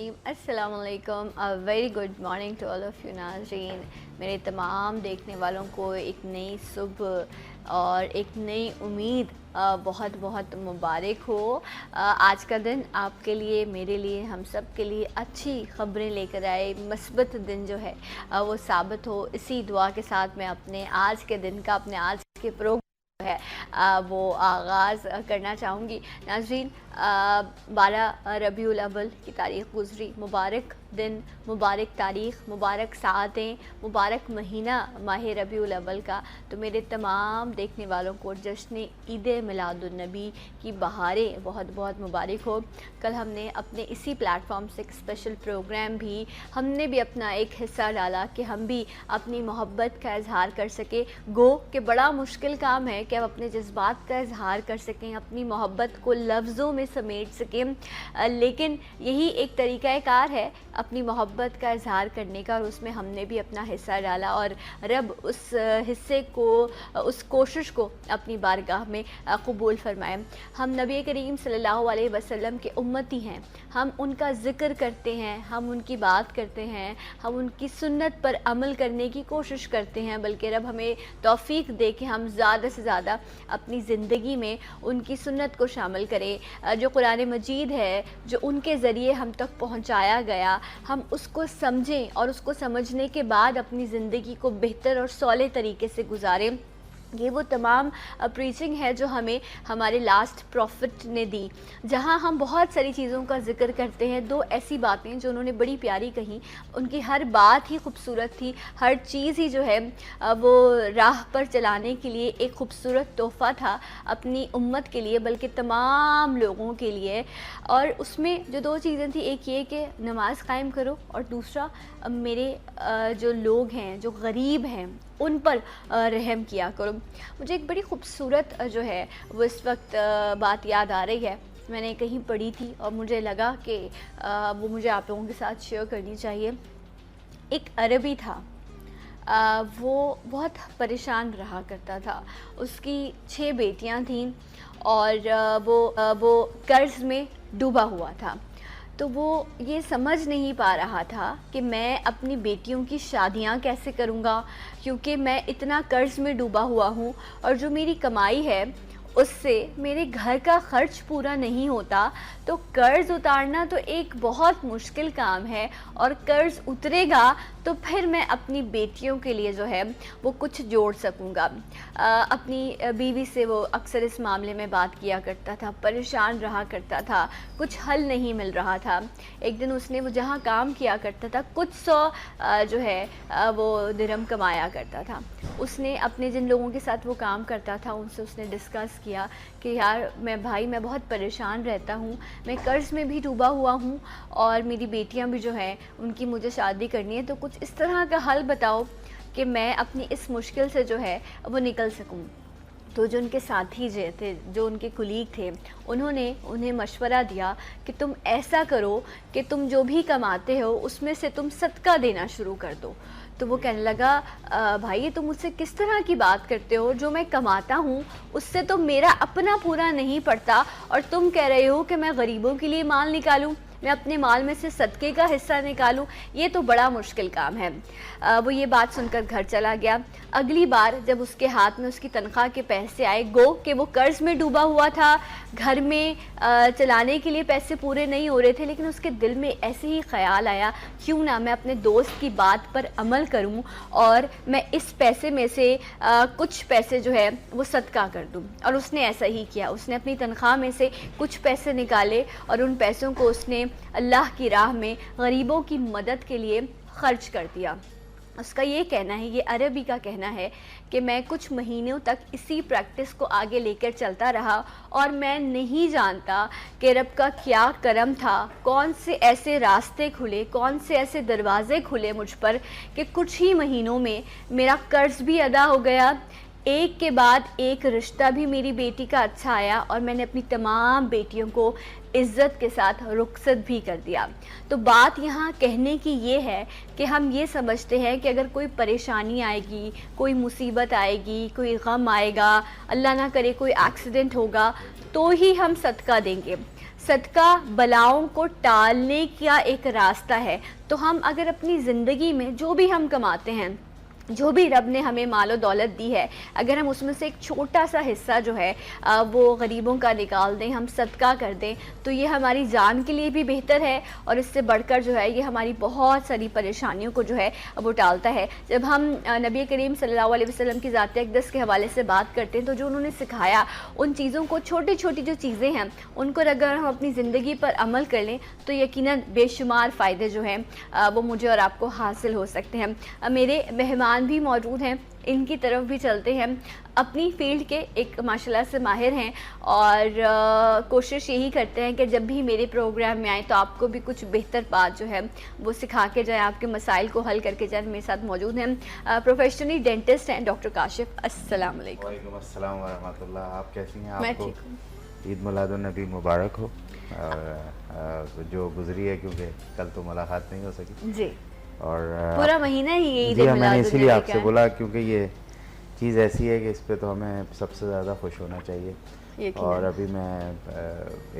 रहीम अस्सलाम वालेकुम। Very good morning to all of you नाज़रीन। मेरे तमाम देखने वालों को एक नई सुबह और एक नई उम्मीद बहुत बहुत मुबारक हो। आज का दिन आपके लिए, मेरे लिए, हम सब के लिए अच्छी ख़बरें लेकर आए, मस्बत दिन जो है वो साबित हो। इसी दुआ के साथ मैं अपने आज के दिन का, अपने आज के प्रोग्राम है वो आगाज़ करना चाहूँगी। नाज़रीन, 12 रबीउल अव्वल की तारीख़ गुज़री। मुबारक दिन, मुबारक तारीख़, मुबारक सातें, मुबारक महीना माह रबीउल अव्वल का। तो मेरे तमाम देखने वालों को जश्न ईद मिलादुन्नबी की बहारें बहुत बहुत मुबारक हो। कल हमने अपने इसी प्लेटफॉर्म से एक स्पेशल प्रोग्राम भी, हमने भी अपना एक हिस्सा डाला कि हम भी अपनी मोहब्बत का इजहार कर सके। गो कि बड़ा मुश्किल काम है कि हम अपने जज्बात का इजहार कर सकें, अपनी मोहब्बत को लफ्ज़ों में समेट सकें, लेकिन यही एक तरीक़ाकार है अपनी मोहब्बत का इजहार करने का, और उसमें हमने भी अपना हिस्सा डाला और रब उस हिस्से को, उस कोशिश को अपनी बारगाह में कबूल फरमाए। हम नबी करीम सल्लल्लाहु अलैहि वसल्लम के उम्मती हैं, हम उनका ज़िक्र करते हैं, हम उनकी बात करते हैं, हम उनकी सुन्नत पर अमल करने की कोशिश करते हैं, बल्कि रब हमें तौफ़ीक दे कि हम ज़्यादा से ज़्यादा अपनी ज़िंदगी में उनकी सुन्नत को शामिल करें। जो कुरान मजीद है, जो उनके ज़रिए हम तक पहुँचाया गया, हम उसको समझें और उसको समझने के बाद अपनी ज़िंदगी को बेहतर और सौले तरीके से गुजारें। ये वो तमाम प्रीचिंग है जो हमें हमारे लास्ट प्रॉफिट ने दी, जहाँ हम बहुत सारी चीज़ों का जिक्र करते हैं। दो ऐसी बातें जो उन्होंने बड़ी प्यारी कहीं, उनकी हर बात ही खूबसूरत थी, हर चीज़ ही जो है वो राह पर चलाने के लिए एक खूबसूरत तोहफ़ा था अपनी उम्मत के लिए, बल्कि तमाम लोगों के लिए। और उसमें जो दो चीज़ें थी, एक ये कि नमाज कायम करो, और दूसरा मेरे जो लोग हैं, जो गरीब हैं, उन पर रहम किया करो। मुझे एक बड़ी ख़ूबसूरत जो है वो इस वक्त बात याद आ रही है, मैंने कहीं पढ़ी थी और मुझे लगा कि वो मुझे आप लोगों के साथ शेयर करनी चाहिए। एक अरबी था, वो बहुत परेशान रहा करता था। उसकी 6 बेटियां थीं और वो कर्ज़ में डूबा हुआ था। तो वो ये समझ नहीं पा रहा था कि मैं अपनी बेटियों की शादियां कैसे करूंगा, क्योंकि मैं इतना कर्ज़ में डूबा हुआ हूँ और जो मेरी कमाई है उससे मेरे घर का खर्च पूरा नहीं होता। तो कर्ज़ उतारना तो एक बहुत मुश्किल काम है, और कर्ज़ उतरेगा तो फिर मैं अपनी बेटियों के लिए जो है वो कुछ जोड़ सकूँगा। अपनी बीवी से वो अक्सर इस मामले में बात किया करता था, परेशान रहा करता था, कुछ हल नहीं मिल रहा था। एक दिन उसने, वो जहाँ काम किया करता था, कुछ 100 जो है वो दिरहम कमाया करता था। उसने अपने जिन लोगों के साथ वो काम करता था उनसे उसने डिस्कस किया कि यार मैं बहुत परेशान रहता हूँ, मैं कर्ज़ में भी डूबा हुआ हूँ और मेरी बेटियाँ भी जो हैं उनकी मुझे शादी करनी है, तो कुछ इस तरह का हल बताओ कि मैं अपनी इस मुश्किल से जो है वो निकल सकूँ। तो जो उनके साथी जो थे, जो उनके कुलीग थे, उन्होंने उन्हें मशवरा दिया कि तुम ऐसा करो कि तुम जो भी कमाते हो उसमें से तुम सदका देना शुरू कर दो। तो वो कहने लगा, भाई ये तुम मुझसे किस तरह की बात करते हो, जो मैं कमाता हूँ उससे तो मेरा अपना पूरा नहीं पड़ता, और तुम कह रहे हो कि मैं गरीबों के लिए माल निकालूं, मैं अपने माल में से सदक़े का हिस्सा निकालूं, ये तो बड़ा मुश्किल काम है। वो ये बात सुनकर घर चला गया। अगली बार जब उसके हाथ में उसकी तनख्वाह के पैसे आए, गो कि वो कर्ज़ में डूबा हुआ था, घर में चलाने के लिए पैसे पूरे नहीं हो रहे थे, लेकिन उसके दिल में ऐसे ही ख्याल आया, क्यों ना मैं अपने दोस्त की बात पर अमल करूं और मैं इस पैसे में से कुछ पैसे जो है वो सदका कर दूं। और उसने ऐसा ही किया, उसने अपनी तनख्वाह में से कुछ पैसे निकाले और उन पैसों को उसने अल्लाह की राह में गरीबों की मदद के लिए खर्च कर दिया। उसका ये कहना है, ये अरबी का कहना है कि मैं कुछ महीनों तक इसी प्रैक्टिस को आगे लेकर चलता रहा, और मैं नहीं जानता कि रब का क्या करम था, कौन से ऐसे रास्ते खुले, कौन से ऐसे दरवाज़े खुले मुझ पर कि कुछ ही महीनों में मेरा कर्ज़ भी अदा हो गया, एक के बाद एक रिश्ता भी मेरी बेटी का अच्छा आया और मैंने अपनी तमाम बेटियों को इज़्ज़त के साथ रुखसत भी कर दिया। तो बात यहाँ कहने की ये है कि हम ये समझते हैं कि अगर कोई परेशानी आएगी, कोई मुसीबत आएगी, कोई गम आएगा, अल्लाह ना करे कोई एक्सीडेंट होगा, तो ही हम सदका देंगे। सदका बलाओं को टालने का एक रास्ता है। तो हम अगर अपनी ज़िंदगी में जो भी हम कमाते हैं, जो भी रब ने हमें मालो दौलत दी है, अगर हम उसमें से एक छोटा सा हिस्सा जो है वो गरीबों का निकाल दें, हम सदका कर दें, तो ये हमारी जान के लिए भी बेहतर है और इससे बढ़कर जो है ये हमारी बहुत सारी परेशानियों को जो है वो टालता है। जब हम नबी करीम सल्लल्लाहु अलैहि वसल्लम की ज़ात अक़दस के हवाले से बात करते हैं तो जो उन्होंने सिखाया, उन चीज़ों को, छोटी छोटी जो चीज़ें हैं उनको अगर हम अपनी ज़िंदगी पर अमल कर लें तो यकीनन बेशुमार फ़ायदे जो हैं वो मुझे और आपको हासिल हो सकते हैं। मेरे मेहमान भी मौजूद हैं, इनकी तरफ भी चलते हैं। अपनी फील्ड के एक माशाल्लाह से माहिर हैं और कोशिश यही करते हैं कि जब भी मेरे प्रोग्राम में आए तो आपको भी कुछ बेहतर बात जो है वो सिखा के जाए, आपके मसाइल को हल करके जाए। मेरे साथ मौजूद हैं प्रोफेशनली डेंटिस्ट हैं डॉक्टर काशिफ। अस्सलाम वालेकुम। वालेकुम अस्सलाम व रहमतुल्लाह। आप कैसी हैं? मैं आपको ठीक हूँ। ईद मिलादुन्नबी मुबारक हो। और जो गुजरी है, क्योंकि कल तो मुलाकात नहीं हो सकी जी, और पूरा महीना ही ये ईद जी हाँ, मैंने इसीलिए मिलादुन्नबी आपसे का है। बोला क्योंकि ये चीज़ ऐसी है कि इस पे तो हमें सबसे ज़्यादा खुश होना चाहिए। यकीनन। और अभी मैं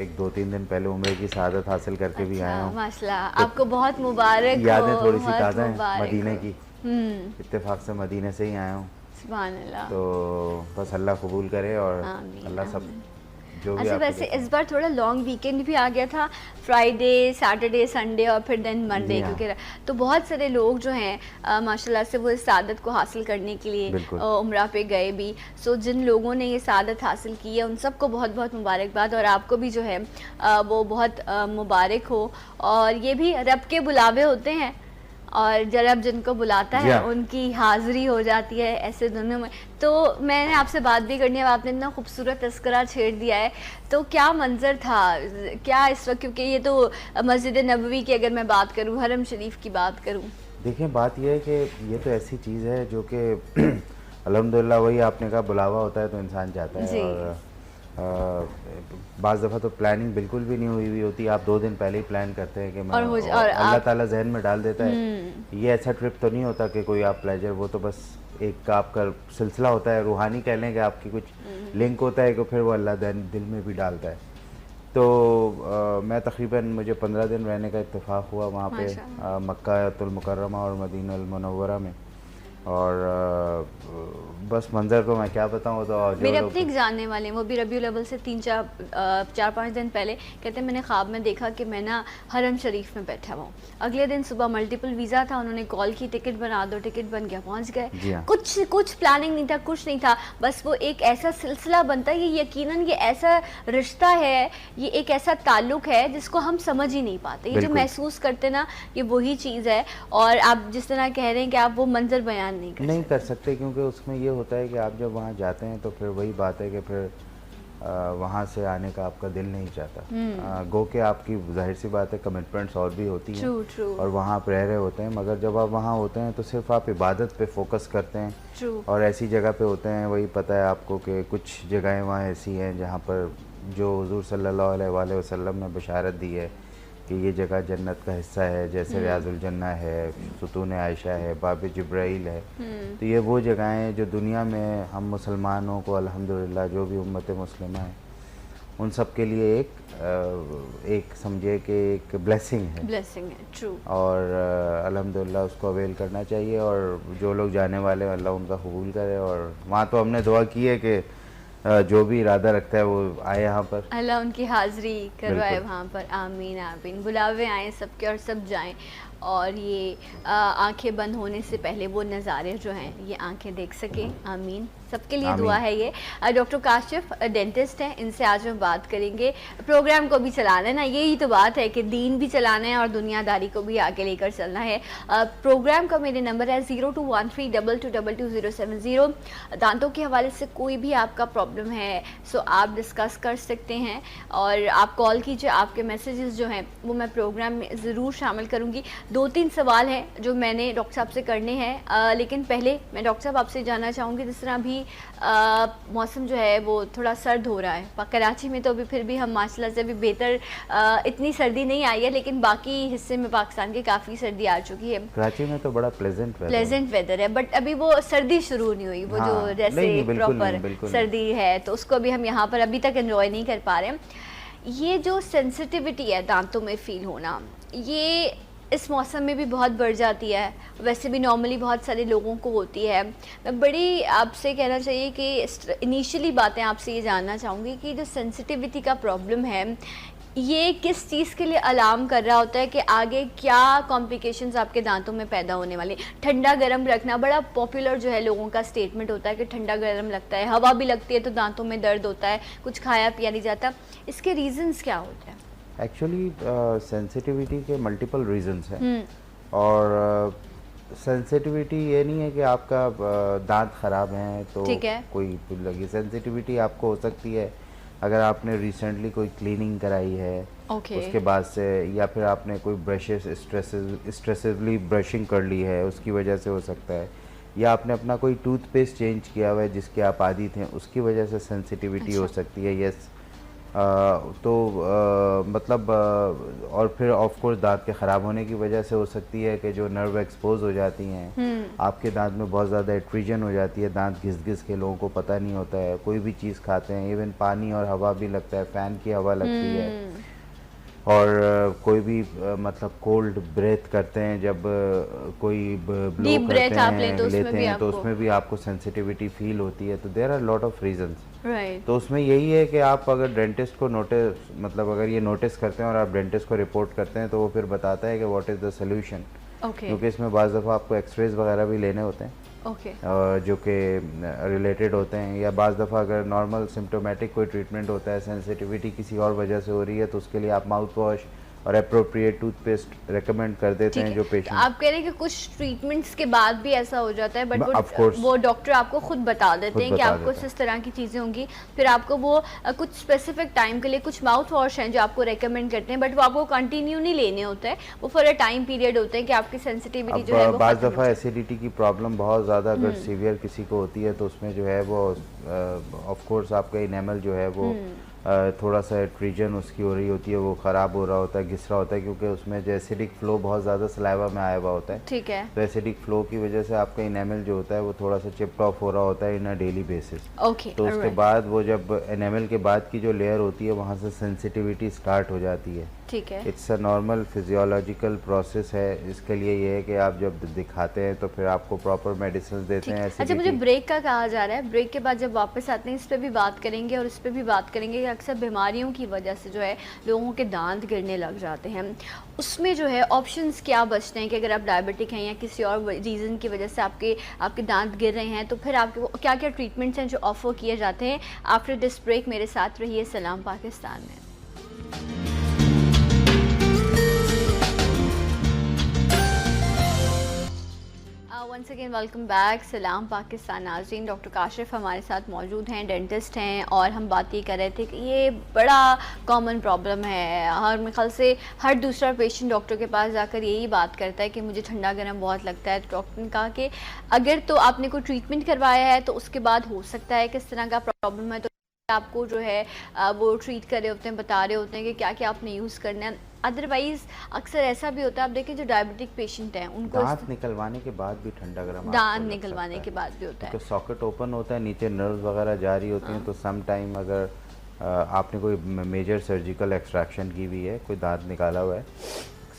एक 2-3 दिन पहले उम्रे की सआदत हासिल करके भी आया हूँ। माशाल्लाह, तो आपको बहुत मुबारक हो। यादें थोड़ी सी बहुत ताज़ा हैं मुबारक मदीने हो। की। इत्तेफाक से मदीने से ही आया हूँ। सुभान अल्लाह। तो बस अल्लाह कबूल करे और आमीन, अल्लाह सब आमीन। जो भी अच्छा, आपको वैसे देखे। इस बार थोड़ा लॉन्ग वीकेंड भी आ गया था, फ्राइडे, सैटरडे, संडे और फिर देन मंडे, जी हाँ। क्योंकि तो बहुत सारे लोग जो हैं माशाल्लाह से वो इस सादत को हासिल करने के लिए बिल्कुल। उम्रा पे गए भी। सो जिन लोगों ने ये सादत हासिल की है उन सबको बहुत बहुत मुबारकबाद और आपको भी जो है वो बहुत मुबारक हो। और ये भी रब के बुलावे होते हैं और जब जिनको बुलाता जी है हाँ। उनकी हाज़िरी हो जाती है ऐसे दिनों में। तो मैंने आपसे बात भी करनी है, अब आपने इतना खूबसूरत तज़किरा छेड़ दिया है, तो क्या मंज़र था क्या इस वक्त, क्योंकि ये तो मस्जिद नबवी की अगर मैं बात करूँ, हरम शरीफ की बात करूँ। देखिए, बात यह है कि ये तो ऐसी चीज़ है जो कि अल्हम्दुलिल्लाह वही आपने कहा बुलावा होता है तो इंसान जाता है। जी। और बाज़ दफ़ा तो प्लानिंग बिल्कुल भी नहीं हुई होती, आप 2 दिन पहले ही प्लान करते हैं कि मैं, और अल्लाह ताला जहन में डाल देता है। ये ऐसा ट्रिप तो नहीं होता कि कोई आप प्लेजर, वो तो बस एक आपका सिलसिला होता है, रूहानी कह लें कि आपकी कुछ लिंक होता है कि फिर वो अल्लाह दिल में भी डालता है। तो मैं तकरीबन मुझे 15 दिन रहने का इत्तेफाक हुआ वहाँ पे मक्कातुल मुकर्रमा और मदीनल मुनव्वरा में। और बस मंज़र तो मैं क्या बताऊँ। तो मेरे अपने एक जानने वाले हैं, वो भी रबीउल अव्वल से 4-5 दिन पहले कहते हैं मैंने ख्वाब में देखा कि मैं ना हरम शरीफ में बैठा हुआ हूँ। अगले दिन सुबह मल्टीपल वीज़ा था, उन्होंने कॉल की टिकट बना दो, टिकट बन गया, पहुँच गए। जी हाँ। कुछ प्लानिंग नहीं था, कुछ नहीं था, बस वो एक ऐसा सिलसिला बनता है, ये यकीनन ये ऐसा रिश्ता है, ये एक ऐसा ताल्लुक़ है जिसको हम समझ ही नहीं पाते। ये जो महसूस करते ना, ये वही चीज़ है। और आप जिस तरह कह रहे हैं कि आप वो मंजर बयान नहीं कर सकते, क्योंकि उसमें ये होता है कि आप जब वहाँ जाते हैं तो फिर वही बात है कि फिर वहाँ से आने का आपका दिल नहीं चाहता। गो के आपकी जाहिर सी बात है कमिटमेंट्स और भी होती हैं। और वहाँ आप रह रहे होते हैं, मगर जब आप वहाँ होते हैं तो सिर्फ आप इबादत पे फोकस करते हैं। और ऐसी जगह पे होते हैं, वही पता है आपको कि कुछ जगहें वहाँ ऐसी हैं जहाँ पर जो हुज़ूर सल्लल्लाहु अलैहि वसल्लम ने बशारत दी है कि ये जगह जन्नत का हिस्सा है, जैसे रियाजुल जन्ना है, सुतून आयशा है, बाब जिब्राइल है। तो ये वो जगहें हैं जो दुनिया में हम मुसलमानों को अल्हम्दुलिल्लाह जो भी उम्मत मुस्लिमा है उन सब के लिए एक समझे कि एक ब्लेसिंग है। ट्रू। और अल्हम्दुलिल्लाह उसको अवेल करना चाहिए। और जो लोग जाने वाले हैं अल्लाह उनका कबूल करे। और वहाँ तो हमने दुआ की है कि जो भी इरादा रखता है वो आए यहाँ पर, अल्लाह उनकी हाज़िरी करवाए वहाँ पर। आमीन आमीन। बुलावे आए सबके और सब जाएं। और ये आंखें बंद होने से पहले वो नज़ारे जो हैं ये आंखें देख सकें। आमीन, सबके लिए दुआ है ये। डॉक्टर काशिफ डेंटिस्ट हैं, इनसे आज हम बात करेंगे। प्रोग्राम को भी चलाना है ना, यही तो बात है कि दीन भी चलाना है और दुनियादारी को भी आगे लेकर चलना है। प्रोग्राम का मेरे नंबर है 0213222270। दांतों के हवाले से कोई भी आपका प्रॉब्लम है सो आप डिस्कस कर सकते हैं और आप कॉल कीजिए। आपके मैसेजेस जो हैं वो मैं प्रोग्राम में ज़रूर शामिल करूँगी। 2-3 सवाल हैं जो मैंने डॉक्टर साहब से करने हैं, लेकिन पहले मैं डॉक्टर साहब आपसे जानना चाहूँगी, जिस तरह अभी मौसम जो है वो थोड़ा सर्द हो रहा है कराची में, तो अभी फिर भी हम माशाल्लाह से अभी बेहतर, इतनी सर्दी नहीं आई है, लेकिन बाकी हिस्से में पाकिस्तान के काफ़ी सर्दी आ चुकी है। कराची में तो बड़ा प्लेजेंट वेदर है, बट अभी वो सर्दी शुरू नहीं हुई, वो जो जैसे प्रॉपर सर्दी है, तो उसको अभी हम यहाँ पर अभी तक एंजॉय नहीं कर पा रहे हैं। ये जो सेंसिटिविटी है दांतों में फील होना, ये इस मौसम में भी बहुत बढ़ जाती है, वैसे भी नॉर्मली बहुत सारे लोगों को होती है। मैं बड़ी आपसे कहना चाहिए कि इनिशियली बातें आपसे ये जानना चाहूँगी कि जो सेंसिटिविटी का प्रॉब्लम है, ये किस चीज़ के लिए अलार्म कर रहा होता है कि आगे क्या कॉम्प्लिकेशंस आपके दांतों में पैदा होने वाले। ठंडा गर्म रखना बड़ा पॉपुलर जो है लोगों का स्टेटमेंट होता है कि ठंडा गर्म लगता है, हवा भी लगती है तो दांतों में दर्द होता है, कुछ खाया पिया नहीं जाता। इसके रीजंस क्या होते हैं? एक्चुअली सेंसिटिविटी के मल्टीपल रीजंस हैं, और सेंसिटिविटी ये नहीं है कि आपका दांत ख़राब हैं तो कोई लगी। सेंसिटिविटी आपको हो सकती है अगर आपने रिसेंटली कोई क्लीनिंग कराई है, उसके बाद से, या फिर आपने कोई ब्रशेस स्ट्रेसिवली ब्रशिंग कर ली है, उसकी वजह से हो सकता है, या आपने अपना कोई टूथपेस्ट चेंज किया हुआ है जिसके आप आदी थे, उसकी वजह से सेंसिटिविटी हो सकती है। यस, मतलब और फिर ऑफ कोर्स दांत के ख़राब होने की वजह से हो सकती है कि जो नर्व एक्सपोज हो जाती हैं, आपके दांत में बहुत ज़्यादा एट्रीजन हो जाती है, दांत घिस घिस के लोगों को पता नहीं होता है, कोई भी चीज़ खाते हैं, इवन पानी और हवा भी लगता है, फ़ैन की हवा लगती है, और कोई भी मतलब कोल्ड ब्रेथ करते हैं, जब कोई ब्लो करते हैं लेते हैं तो उसमें भी आपको सेंसिटिविटी फील होती है। तो there are lot of reasons. तो उसमें यही है कि आप अगर डेंटिस्ट को मतलब अगर ये नोटिस करते हैं और आप डेंटिस्ट को रिपोर्ट करते हैं, तो वो फिर बताता है कि व्हाट इज़ द सोल्यूशन, क्योंकि इसमें बाज़ दफ़ा आपको एक्सरेज वगैरह भी लेने होते हैं, जो कि रिलेटेड होते हैं, या बाज़ दफ़ा अगर नॉर्मल सिम्टोमेटिक कोई ट्रीटमेंट होता है, सेंसिटिविटी किसी और वजह से हो रही है, तो उसके लिए आप माउथ वॉश और अप्रोप्रिएट टूथपेस्ट रेकमेंड कर देते हैं जो पेशेंट। आप कह रहे हैं कि कुछ ट्रीटमेंट्स के बाद भी ऐसा हो जाता है, बट वो डॉक्टर आपको खुद बता देते हैं कि आपको इस तरह की चीज़ें होंगी, फिर आपको वो कुछ स्पेसिफिक टाइम के लिए कुछ माउथ वॉश हैं जो आपको रेकमेंड करते हैं, बट वो आपको कंटिन्यू नहीं लेने होते हैं, वो फॉर अ टाइम पीरियड होते हैं कि आपकी सेंसिटिविटी जो है वो बाज़ दफ़ा एसिडिटी की प्रॉब्लम बहुत ज़्यादा अगर सीवियर किसी को होती है, तो उसमें जो है वो ऑफ कोर्स आपका इनेमल जो है वो थोड़ा सा एट्रीजन उसकी हो रही होती है, वो ख़राब हो रहा होता है, घिस रहा होता है, क्योंकि उसमें जो एसिडिक फ्लो बहुत ज़्यादा सलाइवा में आया हुआ होता है। ठीक है। तो एसिडिक फ्लो की वजह से आपका इनेमल जो होता है वो थोड़ा सा चिप्ड ऑफ हो रहा होता है इन अ डेली बेसिस। तो उसके बाद वो जब इनेमल के बाद की जो लेयर होती है वहाँ से सेंसिटिविटी स्टार्ट हो जाती है। ठीक है। It's a normal physiological process है। इसके लिए ये है कि आप जब दिखाते हैं तो फिर आपको प्रॉपर मेडिसिन देते हैं। अच्छा, मुझे ब्रेक का कहा जा रहा है, ब्रेक के बाद जब वापस आते हैं इस पर भी बात करेंगे, और इस पर भी बात करेंगे कि अक्सर बीमारियों की वजह से जो है लोगों के दांत गिरने लग जाते हैं, उसमें जो है ऑप्शंस क्या बचते हैं कि अगर आप डायबिटिक हैं या किसी और रीज़न की वजह से आपके दांत गिर रहे हैं, तो फिर आपको क्या क्या ट्रीटमेंट्स हैं जो ऑफर किए जाते हैं। आफ्टर दिस ब्रेक मेरे साथ रहिए सलाम पाकिस्तान में। वंस अगेन वेलकम बैक, सलाम पाकिस्तान नाज़रीन। डॉक्टर काशिफ हमारे साथ मौजूद हैं, डेंटिस्ट हैं, और हम बात ये कर रहे थे कि ये बड़ा कॉमन प्रॉब्लम है। हर मेरे ख्याल से हर दूसरा पेशेंट डॉक्टर के पास जाकर यही बात करता है कि मुझे ठंडा गर्म बहुत लगता है। तो डॉक्टर ने कहा कि अगर तो आपने कोई ट्रीटमेंट करवाया है तो उसके बाद हो सकता है किस तरह का प्रॉब्लम है, तो आपको जो है वो ट्रीट कर रहे होते हैं, बता रहे होते हैं कि क्या क्या आपने यूज़ करना है। अदरवाइज अक्सर ऐसा भी होता है, आप देखें जो डायबिटिक पेशेंट हैं उनको दांत निकलवाने के बाद भी ठंडा गर्म दांत निकलवाने के बाद भी होता है, सॉकेट ओपन होता है, नीचे नर्व्स वगैरह जा रही होती हैं, तो सम टाइम अगर आपने कोई मेजर सर्जिकल एक्सट्रैक्शन की हुई है, कोई दांत निकाला हुआ है,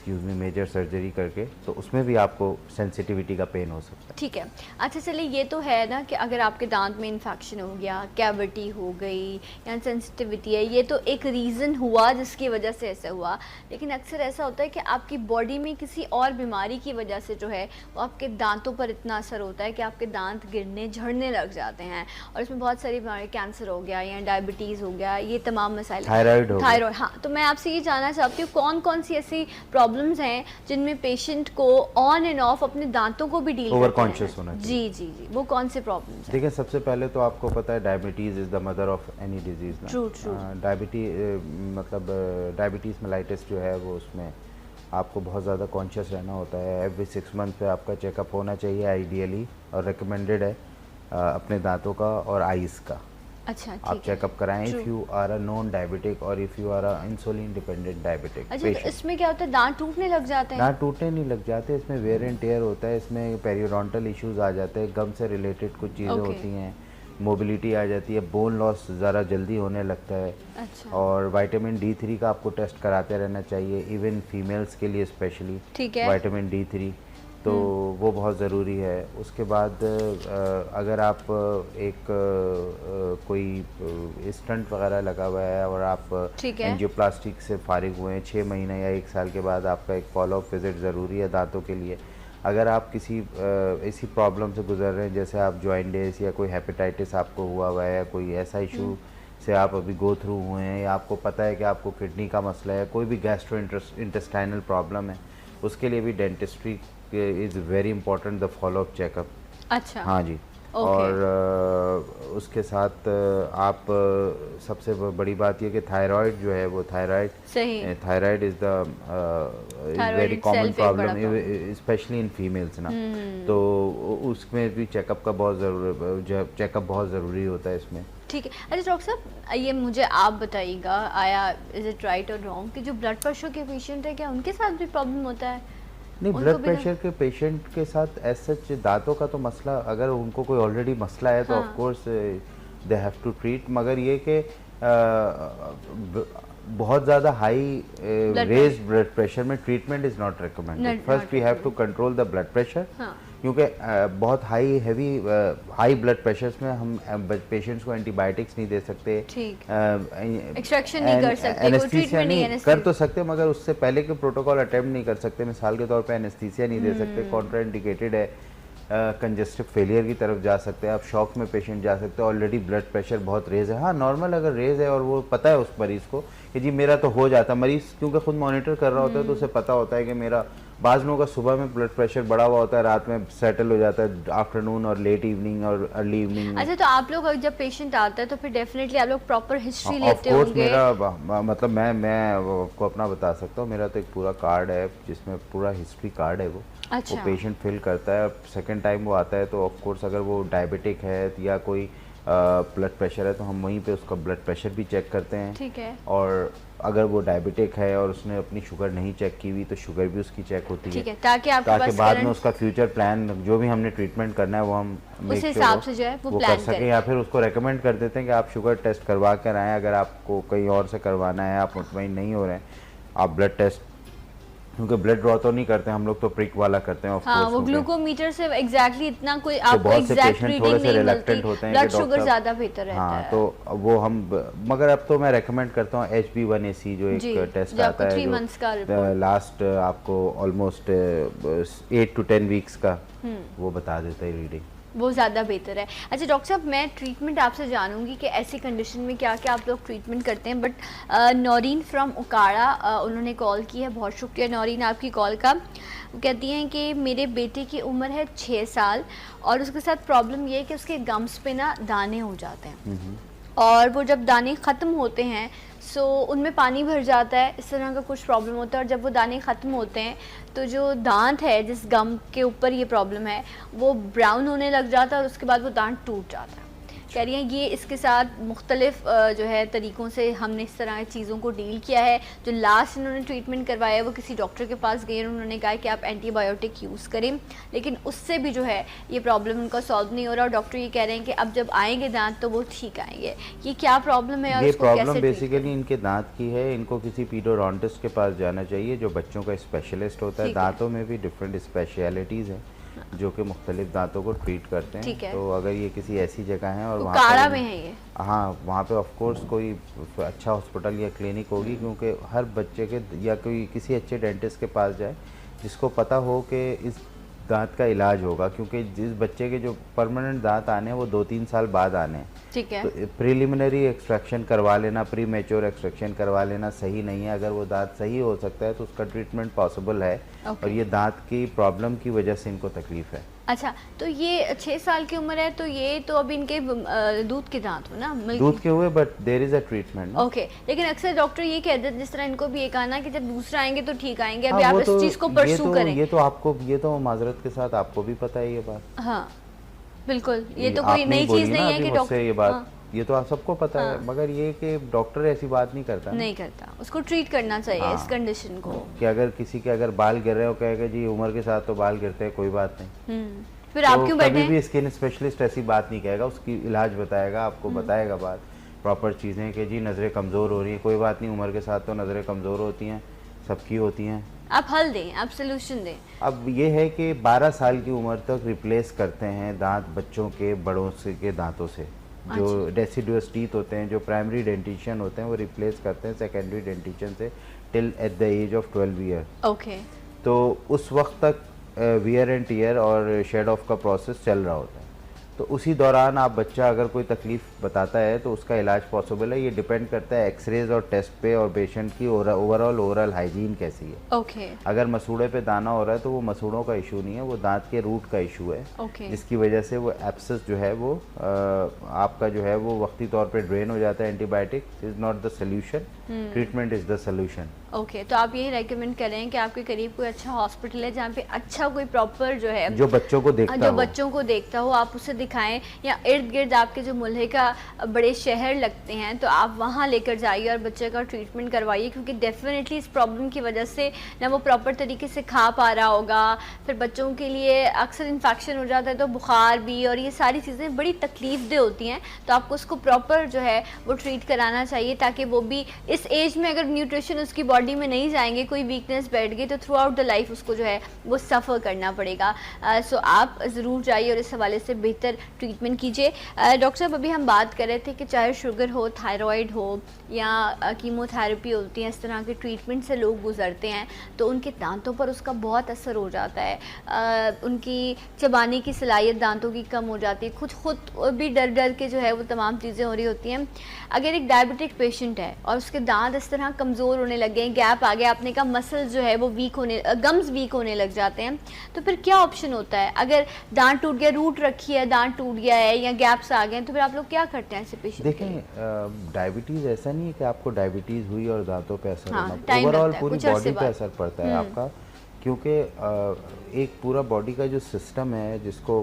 एक्सक्यूज मी, मेजर सर्जरी करके, तो उसमें भी आपको सेंसिटिविटी का पेन हो सकता है। ठीक है। अच्छा चलिए, ये तो है ना कि अगर आपके दांत में इन्फेक्शन हो गया, कैविटी हो गई या सेंसिटिविटी है, ये तो एक रीज़न हुआ जिसकी वजह से ऐसा हुआ, लेकिन अक्सर ऐसा होता है कि आपकी बॉडी में किसी और बीमारी की वजह से जो है वो आपके दांतों पर इतना असर होता है कि आपके दांत गिरने झड़ने लग जाते हैं, और इसमें बहुत सारी बीमारी, कैंसर हो गया या डायबिटीज़ हो गया, ये तमाम मसाइल, थायराइड। हाँ, तो मैं आपसे ये जानना चाहती हूँ कौन कौन सी ऐसी प्रॉब्लम्स हैं जिनमें पेशेंट को ऑन एंड ऑफ अपने दांतों को भी डील ओवर कॉन्शियस होना चाहिए। जी, वो कौन से प्रॉब्लम्स हैं? देखिए, सबसे पहले तो आपको पता है diabetes is the mother of any disease ना। ट्रू। डायबिटीज़ मेलाइटिस जो है वो उसमें आपको बहुत ज़्यादा कॉन्शियस रहना होता है। एवरी 6 मंथ पे आपका चेकअप होना चाहिए आइडियली, और रिकमेंडेड है अपने दांतों का और आइज़ का। अच्छा, आप चेकअप कराएं if you are a non diabetic और if you are a insulin dependent diabetic. अच्छा, तो इसमें क्या होता है, दांत टूटने लग जाते हैं? दांत टूटने नहीं लग जाते, इसमें वेयर एंड टेयर होता है, इसमें पेरियोडोंटल इश्यूज आ जाते हैं, गम से रिलेटेड कुछ चीज़ें होती हैं, मोबिलिटी आ जाती है, बोन लॉस ज़रा जल्दी होने लगता है। अच्छा। और विटामिन D3 का आपको टेस्ट कराते रहना चाहिए, इवन फीमेल्स के लिए स्पेशली। ठीक है। विटामिन D3 तो वो बहुत ज़रूरी है। उसके बाद अगर आप कोई स्टंट वगैरह लगा हुआ है और आप एंजियोप्लास्टिक से फारिग हुए हैं 6 महीने या 1 साल के बाद, आपका एक फॉलोअप विज़िट ज़रूरी है दांतों के लिए। अगर आप किसी ऐसी प्रॉब्लम से गुजर रहे हैं, जैसे आप जॉइंटिस या कोई हेपेटाइटिस आपको हुआ है या कोई ऐसा इशू से आप अभी गो थ्रू हुए हैं, या आपको पता है कि आपको किडनी का मसला है, कोई भी गैस्ट्रो इंटेस्टाइनल प्रॉब्लम है, उसके लिए भी dentistry is very important, the follow up checkup. अच्छा। हाँ जी। और उसके साथ आप सबसे बड़ी बात ये कि थायराइड जो है वो thyroid is the very common problem specially in females ना, तो उसमें भी चेकअप बहुत ज़रूरी होता है इसमें। ठीक है। अच्छा डॉक्टर साहब, ये मुझे आप बताइएगा, आया इज इट राइट और रॉन्ग कि जो ब्लड प्रेशर के पेशेंट है, क्या उनके साथ भी प्रॉब्लम होता है? नहीं, ब्लड प्रेशर के पेशेंट के साथ एज सच दांतों का तो मसला, अगर उनको कोई ऑलरेडी मसला है तो of course they have to treat, मगर ये कि बहुत ज़्यादा हाई रेज ब्लड प्रेशर में treatment is not recommended. First we have to control the blood pressure, क्योंकि बहुत हाई ब्लड प्रेशर्स में हम पेशेंट्स को एंटीबायोटिक्स नहीं दे सकते, एक्सट्रैक्शन नहीं कर सकते, एनेस्थीसिया नहीं कर तो सकते, मगर उससे पहले के प्रोटोकॉल अटेम्प्ट नहीं कर सकते। मिसाल के तौर पे एनेस्थीसिया नहीं दे सकते, कॉन्ट्राइंडिकेटेड है, कंजेस्टिव फेलियर की तरफ जा सकते हैं, आप शॉक में पेशेंट जा सकते हैं, ऑलरेडी ब्लड प्रेशर बहुत रेज है। हाँ, नॉर्मल अगर रेज है और वो पता है उस मरीज़ को कि जी मेरा तो हो जाता, मरीज़ क्योंकि खुद मॉनिटर कर रहा होता है तो उसे पता होता है कि मेरा, बाज़ लोगों का सुबह में ब्लड प्रेशर बढ़ा हुआ होता है, रात में सेटल हो जाता है, आफ्टरनून और लेट इवनिंग और अर्ली इवनिंग में। अच्छा, तो आप लोग जब पेशेंट आता है तो फिर डेफिनेटली आप लोग प्रॉपर हिस्ट्री लेते होंगे? मेरा मतलब मैं आपको अपना बता सकता हूँ, मेरा तो एक पूरा कार्ड है जिसमें पूरा हिस्ट्री कार्ड है वो। अच्छा। वो पेशेंट फिल करता है, सेकेंड टाइम वो आता है तो ऑफ कोर्स अगर वो डायबिटिक है या कोई ब्लड प्रेशर है तो हम वहीं पे उसका ब्लड प्रेशर भी चेक करते हैं। ठीक है। और अगर वो डायबिटिक है और उसने अपनी शुगर नहीं चेक की हुई तो शुगर भी उसकी चेक होती है, ताकि बाद में उसका फ्यूचर प्लान जो भी हमने ट्रीटमेंट करना है वो हम उस हिसाब से जो है वो कर सकें, या फिर उसको रेकमेंड कर देते हैं कि आप शुगर टेस्ट करवा कर आएँ। अगर आपको कहीं और से करवाना है, आप मुतमईन नहीं हो रहे हैं, आप ब्लड टेस्ट, क्योंकि ब्लड ड्रॉ तो नहीं करते हम लोग, तो प्रिक वाला करते हैं। हाँ, वो ग्लूकोमीटर से एग्जैक्टली इतना कोई आपको एग्जैक्ट रीडिंग नहीं मिलती, ब्लड शुगर ज़्यादा बेहतर रहता है। तो वो हम, मगर अब तो मैं रेकमेंड करता हूँ HB1AC जो एक टेस्ट आता है, 3 मंथ्स का लास्ट आपको ऑलमोस्ट 8 to 10 वीक्स का वो बता देता है रीडिंग, वो ज़्यादा बेहतर है। अच्छा डॉक्टर साहब, मैं ट्रीटमेंट आपसे जानूंगी कि ऐसी कंडीशन में क्या क्या आप लोग ट्रीटमेंट करते हैं, बट नौरीन फ्रॉम उकाड़ा उन्होंने कॉल की है, बहुत शुक्रिया नौरीन आपकी कॉल का। वो कहती हैं कि मेरे बेटे की उम्र है 6 साल और उसके साथ प्रॉब्लम ये है कि उसके गम्स पे ना दाने हो जाते हैं, और वो जब दाने ख़त्म होते हैं सो उनमें पानी भर जाता है, इस तरह का कुछ प्रॉब्लम होता है। और जब वो दाने ख़त्म होते हैं तो जो दांत है, जिस गम के ऊपर ये प्रॉब्लम है, वो ब्राउन होने लग जाता है और उसके बाद वो दांत टूट जाता है। कह रही हैं ये इसके साथ मुख्तलिफ जो है तरीक़ों से हमने इस तरह की चीज़ों को डील किया है। जो लास्ट इन्होंने ट्रीटमेंट करवाया है वो किसी डॉक्टर के पास गए, उन्होंने कहा कि आप एंटीबायोटिक यूज़ करें, लेकिन उससे भी जो है ये प्रॉब्लम उनका सॉल्व नहीं हो रहा। और डॉक्टर ये कह रहे हैं कि अब जब आएंगे दांत तो वो ठीक आएंगे। ये क्या प्रॉब्लम है और ये प्रॉब्लम बेसिकली इनके दांत की है, इनको किसी पीडोडोंटिस्ट के पास जाना चाहिए जो बच्चों का स्पेशलिस्ट होता है। दांतों में भी डिफरेंट स्पेशलिटीज़ हैं जो कि मुख्तलिफ दांतों को ट्रीट करते हैं। तो अगर ये किसी ऐसी जगह है और वहाँ में है ये, हाँ, वहाँ पे ऑफ कोर्स कोई अच्छा हॉस्पिटल या क्लिनिक होगी, क्योंकि हर बच्चे के या कोई किसी अच्छे डेंटिस्ट के पास जाए जिसको पता हो कि इस दांत का इलाज होगा, क्योंकि जिस बच्चे के जो परमानेंट दांत आने हैं वो 2-3 साल बाद आने हैं। ठीक है। तो प्रिलिमिनरी एक्सट्रैक्शन करवा लेना, प्री मैच्योर एक्सट्रैक्शन करवा लेना सही नहीं है। अगर वो दांत सही हो सकता है तो उसका ट्रीटमेंट पॉसिबल है। और ये दांत की प्रॉब्लम की वजह से इनको तकलीफ है। अच्छा, तो ये 6 साल की उम्र है, तो ये तो अभी इनके दूध के दांत हो ना, दूध के हुए, but there is a treatment. Okay, लेकिन अक्सर डॉक्टर ये कहते हैं, जिस तरह इनको भी ये कहा ना कि जब दूसरा आएंगे तो ठीक आएंगे, अभी आप इस चीज को परसू करें। ये तो माजरत के साथ आपको भी पता है ये बात। हाँ बिल्कुल, ये तो कोई नई चीज नहीं है कि डॉक्टर ये बात, ये तो आप सबको पता है, मगर ये कि डॉक्टर ऐसी बात नहीं करता, उसको ट्रीट करना चाहिए इस कंडीशन को। कि अगर किसी के अगर बाल गिर रहे हो, कहेगा जी उम्र के साथ तो बाल गिरते हैं, कोई बात नहीं। फिर आप क्यों बैठे? कभी भी स्किन स्पेशलिस्ट ऐसी बात नहीं कहेगा, उसकी इलाज बताएगा, आपको बताएगा बात प्रॉपर चीज़ें कि जी नज़रें कमज़ोर हो रही हैं, कोई बात नहीं, उम्र के साथ तो नज़रें कमज़ोर होती हैं, सबकी होती हैं। आप हल दें, आप सोल्यूशन दें। अब ये है कि 12 साल की उम्र तक रिप्लेस करते हैं दांत बच्चों के बड़ों से के दांतों से। जो डेसिडुअस टीथ होते हैं, जो प्राइमरी डेंटिशन होते हैं, वो रिप्लेस करते हैं सेकेंडरी डेंटिशन से till at the age of 12 year. Okay. तो उस वक्त तक वियर एंड टीयर और शेड ऑफ का प्रोसेस चल रहा होता है। तो उसी दौरान आप बच्चा अगर कोई तकलीफ बताता है तो उसका इलाज पॉसिबल है। ये डिपेंड करता है एक्सरेज और टेस्ट पे और पेशेंट की ओवरऑल ओरल हाइजीन कैसी है। ओके। अगर मसूड़े पे दाना हो रहा है तो वो मसूड़ों का इशू नहीं है, वो दांत के रूट का इशू है। जिसकी वजह से वो एब्सेस जो है वो आपका जो है वो वक्ती तौर पे ड्रेन हो जाता है। Antibiotic is not the solution, treatment is the solution. Okay, तो आप यही रेकमेंड कर रहे हैं कि आपके करीब कोई अच्छा हॉस्पिटल है जहाँ पे अच्छा कोई प्रॉपर जो है जो बच्चों को देखता हो, आप उसे दिखाएं, या इर्द गिर्द आपके जो मुल्हे का बड़े शहर लगते हैं तो आप वहाँ लेकर जाइए और बच्चे का ट्रीटमेंट करवाइए, क्योंकि डेफिनेटली इस प्रॉब्लम की वजह से ना वो प्रॉपर तरीके से खा पा रहा होगा, फिर बच्चों के लिए अक्सर इन्फेक्शन हो जाता है तो बुखार भी, और ये सारी चीज़ें बड़ी तकलीफदेह होती हैं। तो आपको उसको प्रॉपर जो है वो ट्रीट कराना चाहिए, ताकि वो भी इस एज में अगर न्यूट्रिशन उसकी बॉडी में नहीं जाएंगे, कोई वीकनेस बैठ गई, तो थ्रू आउट द लाइफ उसको जो है वो सफ़र करना पड़ेगा। सो आप ज़रूर जाइए और इस हवाले से बेहतर ट्रीटमेंट कीजिए। डॉक्टर साहब, अभी हम बात कर रहे थे कि चाहे शुगर हो, थायराइड हो या कीमोथेरेपी होती है, इस तरह के ट्रीटमेंट से लोग गुजरते हैं तो उनके दांतों पर उसका बहुत असर हो जाता है। उनकी चबाने की सलाहियत दांतों की कम हो जाती है, खुद भी डर डर के जो है वो तमाम चीज़ें हो रही होती हैं। अगर एक डायबिटिक पेशेंट है और उसके दांत इस तरह कमज़ोर होने लग गए, गैप आ गया, आपने कहा मसल जो है वो गम्स वीक होने लग जाते हैं, तो फिर क्या ऑप्शन होता है? अगर दांत टूट गया, रूट रखी है, दांत टूट गया है या गैप्स आ गए, तो फिर आप लोग क्या करते हैं ऐसे पेशेंट? देखें, डायबिटीज़ ऐसा नहीं है कि आपको डायबिटीज़ हुई और दांतों पे असर होना, ओवरऑल पूरी बॉडी पे असर पड़ता है आपका, क्योंकि एक पूरा बॉडी का जो सिस्टम है, जिसको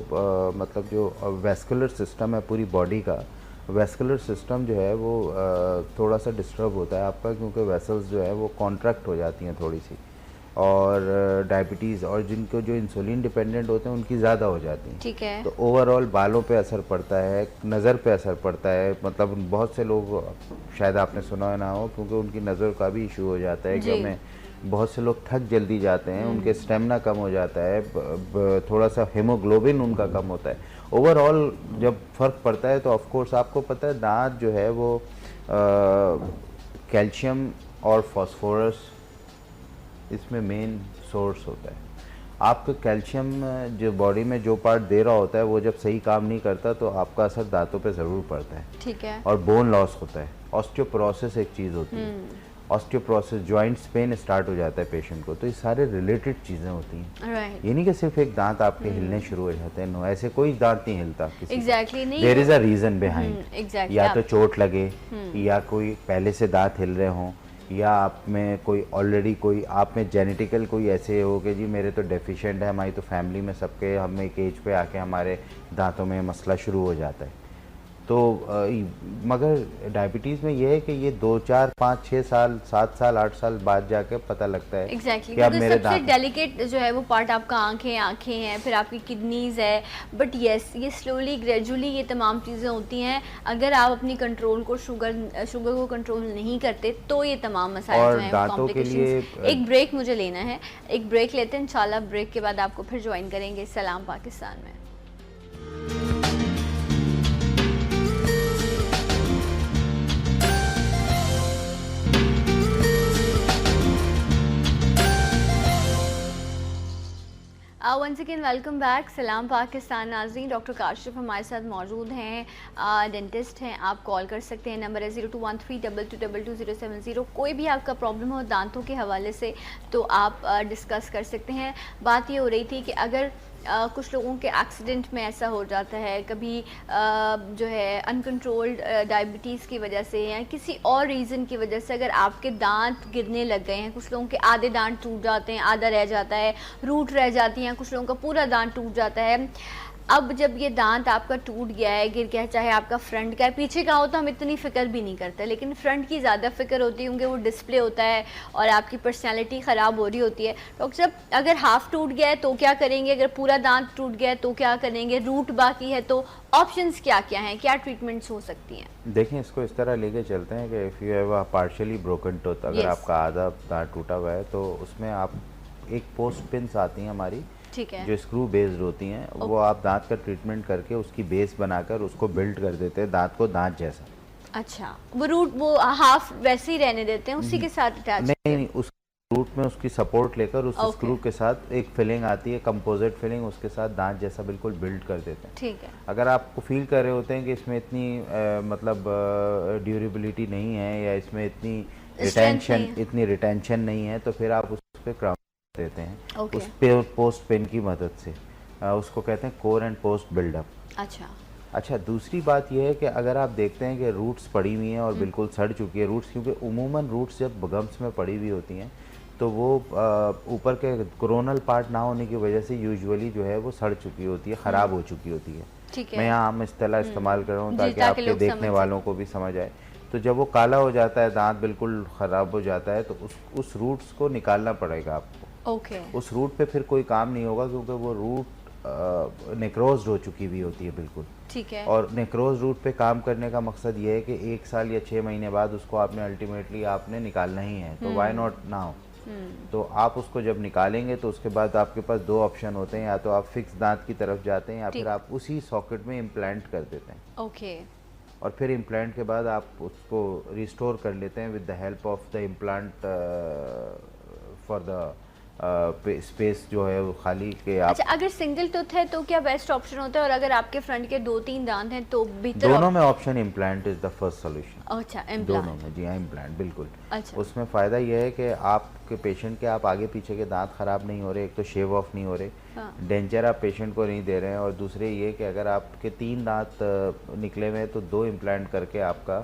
मतलब जो वेस्कुलर सिस्टम है पूरी बॉडी का, वेस्कुलर सिस्टम जो है वो थोड़ा सा डिस्टर्ब होता है आपका, क्योंकि वेसल्स जो है वो कॉन्ट्रैक्ट हो जाती हैं थोड़ी सी, और डायबिटीज़ और जिनको जो इंसुलिन डिपेंडेंट होते हैं उनकी ज़्यादा हो जाती हैं। ठीक है। तो ओवरऑल बालों पे असर पड़ता है, नज़र पे असर पड़ता है। मतलब बहुत से लोग, शायद आपने सुना ना हो, क्योंकि उनकी नज़र का भी इशू हो जाता है कि हमें बहुत से लोग थक जल्दी जाते हैं, उनके स्टेमिना कम हो जाता है, थोड़ा सा हेमोग्लोबिन उनका कम होता है। ओवरऑल जब फ़र्क पड़ता है तो ऑफ कोर्स आपको पता है दांत जो है वो कैल्शियम और फास्फोरस इसमें मेन सोर्स होता है। आपका कैल्शियम जो बॉडी में जो पार्ट दे रहा होता है वो जब सही काम नहीं करता तो आपका असर दांतों पे ज़रूर पड़ता है। ठीक है। और बोन लॉस होता है, ऑस्टियोपोरोसिस एक चीज़ होती है, ऑस्टियोपोरोसिस, जॉइंट्स पेन स्टार्ट हो जाता है पेशेंट को। तो ये सारे रिलेटेड चीज़ें होती हैं। ये नहीं कि सिर्फ एक दांत आपके हिलने शुरू हो जाते हैं, नो, ऐसे कोई दांत नहीं हिलता किसी नहीं। There is a reason behind. या तो चोट लगे, या कोई पहले से दांत हिल रहे हों, या आप में कोई ऑलरेडी कोई आप में जेनेटिकल कोई ऐसे हो कि जी मेरे तो डेफिशिएंट है, हमारी तो फैमिली में सबके, हम एक एज पे आके हमारे दांतों में मसला शुरू हो जाता है। तो मगर डायबिटीज़ में ये है कि ये 2, 4, 5, 6 साल, 7 साल, 8 साल बाद जाके पता लगता है कि अब मेरे सबसे डेलिकेट जो है वो पार्ट आपका आंखें हैं, फिर आपकी किडनीज है। बट यस, ये स्लोली ग्रेजुअली ये तमाम चीज़ें होती हैं। अगर आप अपनी कंट्रोल को शुगर को कंट्रोल नहीं करते तो ये तमाम मसाइल जो हैं कॉम्प्लिकेशंस। एक ब्रेक मुझे लेना है, एक ब्रेक लेते हैं, इंशाल्लाह ब्रेक के बाद आपको फिर ज्वाइन करेंगे सलाम पाकिस्तान में। Once again welcome back. सलाम पाकिस्तान नाज़रीन, डॉक्टर काशिफ हमारे साथ मौजूद हैं, डेंटिस्ट हैं। आप कॉल कर सकते हैं, नंबर है 0213222270। कोई भी आपका प्रॉब्लम हो दांतों के हवाले से तो आप डिस्कस कर सकते हैं। बात ये हो रही थी कि अगर कुछ लोगों के एक्सीडेंट में ऐसा हो जाता है, कभी जो है अनकंट्रोल्ड डायबिटीज़ की वजह से या किसी और रीज़न की वजह से अगर आपके दांत गिरने लग गए हैं, कुछ लोगों के आधे दांत टूट जाते हैं, आधा रह जाता है, रूट रह जाती हैं, कुछ लोगों का पूरा दांत टूट जाता है। अब जब ये दांत आपका टूट गया है, गिर गया है, चाहे आपका फ्रंट का है, पीछे का हो तो हम इतनी फ़िक्र भी नहीं करते, लेकिन फ्रंट की ज़्यादा फ़िक्र होती है क्योंकि वो डिस्प्ले होता है और आपकी पर्सनैलिटी ख़राब हो रही होती है। डॉक्टर साहब, अगर हाफ़ टूट गया है तो क्या करेंगे, अगर पूरा दांत टूट गया है तो क्या करेंगे, रूट बाकी है तो ऑप्शंस क्या क्या हैं, क्या ट्रीटमेंट्स हो सकती हैं? देखें, इसको इस तरह लेके चलते हैं कि if you have a partially broken tooth, अगर आपका आधा दांत टूटा हुआ है तो उसमें आप एक पोस्ट पिन्स आती हैं हमारी, ठीक है, जो स्क्रू बेस्ड होती हैं, वो आप दांत का ट्रीटमेंट करके उसकी बेस बनाकर उसको बिल्ड कर देते हैं दांत को दांत जैसा। अच्छा, वो रूट वो हाफ वैसे ही रहने देते हैं, उसी के साथ अटैच? नहीं, उस रूट में उसकी सपोर्ट लेकर उस स्क्रू के साथ एक फिलिंग आती है, कंपोजिट फिलिंग, उसके साथ दांत जैसा बिल्कुल बिल्ड कर देते हैं। ठीक है। अगर आपको फील कर रहे होते हैं कि इसमें इतनी मतलब ड्यूरेबिलिटी नहीं है या इसमें इतनी रिटेंशन नहीं है, तो फिर आप उस पर क्राउन देते हैं, उस पे पोस्ट पिन की मदद से। उसको कहते हैं कोर एंड पोस्ट बिल्डअप। अच्छा, दूसरी बात यह है कि अगर आप देखते हैं कि रूट्स पड़ी हुई हैं और बिल्कुल सड़ चुकी है रूट्स, क्योंकि उमूमन रूट्स जब गम्स में पड़ी हुई होती हैं तो वो ऊपर के कोरोनल पार्ट ना होने की वजह से यूजुअली जो है वो सड़ चुकी होती है, ख़राब हो चुकी होती है। मैं यहाँ आम इस्तेलाह इस्तेमाल कर रहा हूँ ताकि आपके देखने वालों को भी समझ आए। तो जब वो काला हो जाता है, दांत बिल्कुल ख़राब हो जाता है, तो उस रूट्स को निकालना पड़ेगा आपको। उस रूट पे फिर कोई काम नहीं होगा क्योंकि वो रूट नेक्रोज हो चुकी हुई होती है बिल्कुल। ठीक है। और नेक्रोज रूट पे काम करने का मकसद ये है कि 1 साल या 6 महीने बाद उसको आपने आपने निकालना ही है, तो वाई नॉट नाउ। तो आप उसको जब निकालेंगे तो उसके बाद आपके पास 2 ऑप्शन होते हैं, या तो आप फिक्स दांत की तरफ जाते हैं या फिर आप उसी सॉकेट में इम्प्लांट कर देते हैं। और फिर इम्प्लांट के बाद आप उसको रिस्टोर कर लेते हैं with the help of the implant for the space जो है वो खाली के आप। अच्छा, अगर सिंगल टूथ है तो क्या बेस्ट ऑप्शन होता है, और अगर आपके फ्रंट के 2-3 दांत हैं तो बेहतर? दोनों में option implant is the first solution. अच्छा, दोनों में, जी हाँ, इम्प्लांट बिल्कुल। अच्छा। उसमें फ़ायदा यह है कि आपके पेशेंट के आप आगे पीछे के दांत ख़राब नहीं हो रहे, एक तो शेव ऑफ नहीं हो रहे, डेंचर आप पेशेंट को नहीं दे रहे हैं, और दूसरे ये कि अगर आपके 3 दांत निकले हुए हैं तो 2 इम्प्लांट करके आपका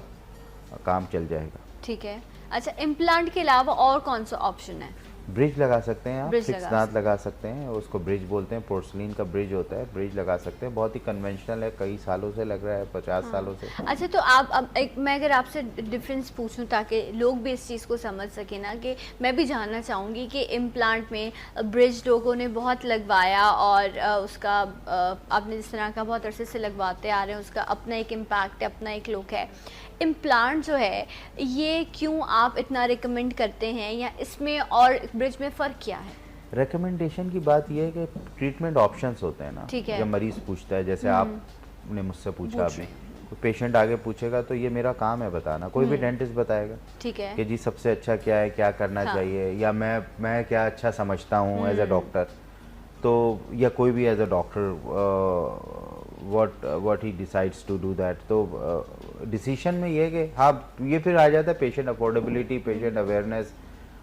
काम चल जाएगा। ठीक है। अच्छा, इम्प्लांट के अलावा और कौन सा ऑप्शन है? ब्रिज लगा सकते हैं आप, 6 दांत लगा सकते हैं, उसको ब्रिज बोलते हैं, पोर्सलिन का ब्रिज होता है, ब्रिज लगा सकते हैं। बहुत ही कन्वेंशनल है, कई सालों से लग रहा है, 50 सालों से। अच्छा, तो आप अब मैं अगर आपसे डिफरेंस पूछूं ताकि लोग भी इस चीज़ को समझ सकें ना, कि मैं भी जानना चाहूँगी कि इम्प्लांट में ब्रिज लोगों ने बहुत लगवाया और उसका आपने जिस तरह का बहुत अरसे से लगवाते आ रहे हैं, उसका अपना एक इम्पैक्ट है, अपना एक लुक है। इम्प्लांट जो है ये क्यों आप इतना रिकमेंड करते हैं, या इसमें और ब्रिज में फ़र्क क्या है? रिकमेंडेशन की बात यह है कि ट्रीटमेंट ऑप्शंस होते हैं ना, जब मरीज़ पूछता है, जैसे आपने मुझसे पूछा, अभी पेशेंट आगे पूछेगा तो ये मेरा काम है बताना, कोई भी डेंटिस्ट बताएगा, ठीक है, कि जी सबसे अच्छा क्या है, क्या करना चाहिए, या मैं क्या अच्छा समझता हूँ एज अ डॉक्टर, तो या कोई भी as a doctor what he decides to do that। तो डिसीशन में ये कि हाँ, ये फिर आ जाता है पेशेंट अफोर्डेबिलिटी, पेशेंट अवेयरनेस,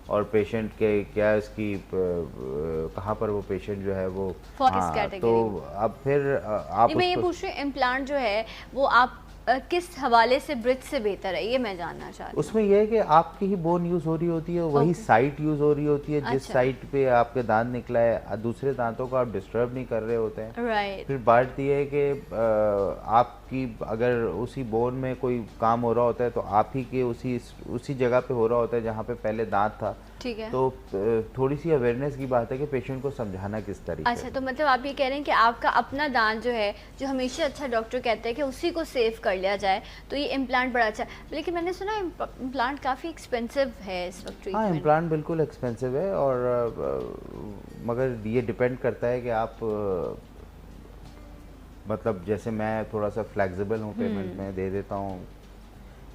और पेशेंट के क्या इसकी कहाँ पर वो पेशेंट जो है वो, हाँ, तो अब फिर आप मैं ये पूछ रही हूँ, इम्प्लांट जो है वो आप किस हवाले से ब्रिज से बेहतर है, ये मैं जानना चाहती हूँ। उसमें यह है कि आपकी ही बोन यूज़ हो रही होती है, वही साइट यूज़ हो रही होती है, जिस साइट पे आपके दांत निकला है, दूसरे दांतों को आप डिस्टर्ब नहीं कर रहे होते हैं। फिर बात यह है कि आपकी अगर उसी बोन में कोई काम हो रहा होता है तो आप ही के उसी जगह पे हो रहा होता है जहाँ पे पहले दांत था, ठीक है, तो थोड़ी सी अवेयरनेस की बात है कि पेशेंट को समझाना किस तरीके। अच्छा, तो मतलब आप ये कह रहे हैं कि आपका अपना दांत जो है, जो हमेशा अच्छा डॉक्टर कहते हैं कि उसी को सेव कर लिया जाए, तो ये इम्प्लांट बड़ा अच्छा। लेकिन मैंने सुना इम्प्लांट काफ़ी एक्सपेंसिव है इस वक्त। हाँ, इम्प्लांट बिल्कुल एक्सपेंसिव है, और मगर ये डिपेंड करता है कि आप मतलब जैसे मैं थोड़ा सा फ्लेक्सिबल हूँ पेमेंट में, दे देता हूँ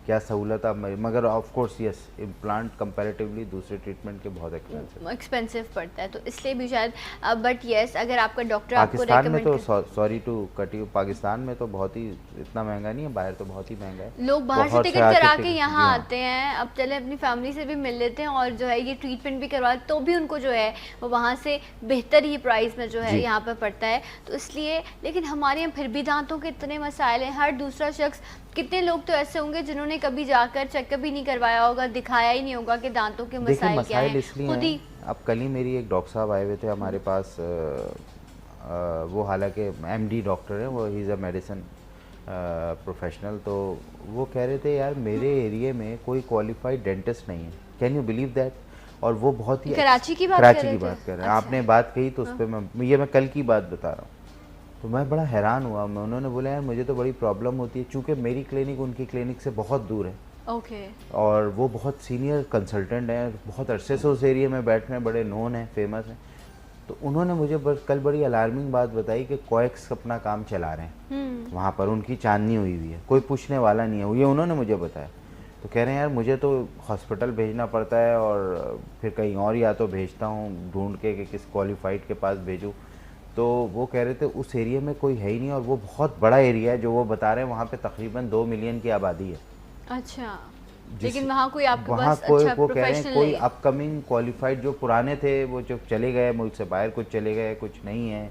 क्या सहूलत आप, मगर of course yes implant comparatively दूसरे ट्रीटमेंट के बहुत एक्सपेंसिव पड़ता है, तो इसलिए भी शायद। बट यस, अगर आपका डॉक्टर पाकिस्तान में तो, sorry to cut you, Pakistan में तो बहुत ही इतना महंगा नहीं है, बाहर तो बहुत ही महंगा है। लोग बाहर से टिकट करा के यहाँ आते हैं, अब चले अपनी फैमिली से भी मिल लेते हैं और जो है ये ट्रीटमेंट भी करवा, तो भी उनको जो है वो वहाँ से बेहतर ही प्राइस में जो है यहाँ पर पड़ता है। तो इसलिए, लेकिन हमारे यहाँ फिर भी दांतों के इतने मसाइल हैं। हर दूसरा शख्स, कितने लोग तो ऐसे होंगे जिन्होंने कभी जाकर चेकअप ही नहीं करवाया होगा, दिखाया ही नहीं होगा कि दांतों के मसाइल क्या हैं। खुद ही अब कल ही मेरी एक डॉक्टर साहब आए हुए थे हमारे पास, वो हालांकि एमडी डॉक्टर है, वो he is a medicine professional, तो वो कह रहे थे यार मेरे एरिया में कोई क्वालिफाइड डेंटिस्ट नहीं है, कैन यू बिलीव दैट। और वो बहुत ही कराची की बात कर रहे हैं। आपने बात कही तो उस पर मैं कल की बात बता रहा हूँ, तो मैं बड़ा हैरान हुआ। उन्होंने बोला यार मुझे तो बड़ी प्रॉब्लम होती है, चूँकि मेरी क्लिनिक उनकी क्लिनिक से बहुत दूर है। और वो बहुत सीनियर कंसल्टेंट हैं, बहुत अरसे से उस एरिया में बैठ रहे हैं, बड़े नोन हैं, फेमस हैं। तो उन्होंने मुझे कल बड़ी अलार्मिंग बात बताई कि कोएक्स अपना काम चला रहे हैं वहाँ पर, उनकी चांदनी हुई हुई है, कोई पूछने वाला नहीं है, ये उन्होंने मुझे बताया। तो कह रहे हैं यार मुझे तो हॉस्पिटल भेजना पड़ता है और फिर कहीं और या तो भेजता हूँ ढूंढ के कि किस क्वालिफाइड के पास भेजूँ। तो वो कह रहे थे उस एरिया में कोई है ही नहीं, और वो बहुत बड़ा एरिया है जो वो बता रहे हैं, वहाँ पे तकरीबन 2 मिलियन की आबादी है। अच्छा, लेकिन वहाँ कोई आपके वहाँ पास कोई अच्छा वो कह रहे हैं कोई नहीं। अपकमिंग क्वालिफाइड जो पुराने थे वो जो चले गए मुल्क से बाहर, कुछ चले गए, कुछ नहीं है।